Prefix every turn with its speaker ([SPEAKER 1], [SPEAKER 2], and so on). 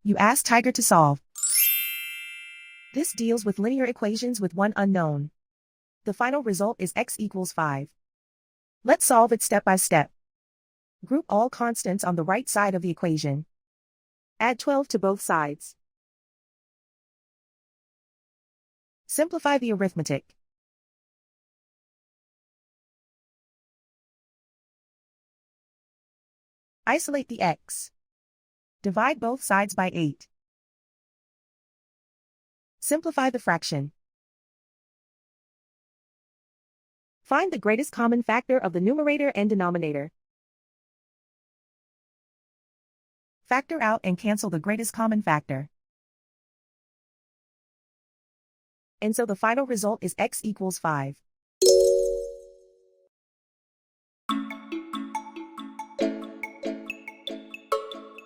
[SPEAKER 1] You ask Tiger to solve. This deals with linear equations with one unknown. The final result is x equals 5. Let's solve it step by step. Group all constants on the right side of the equation. Add 12 to both sides. Simplify the arithmetic. Isolate the x. Divide both sides by 8. Simplify the fraction. Find the greatest common factor of the numerator and denominator. Factor out and cancel the greatest common factor. And so the final result is x equals 5.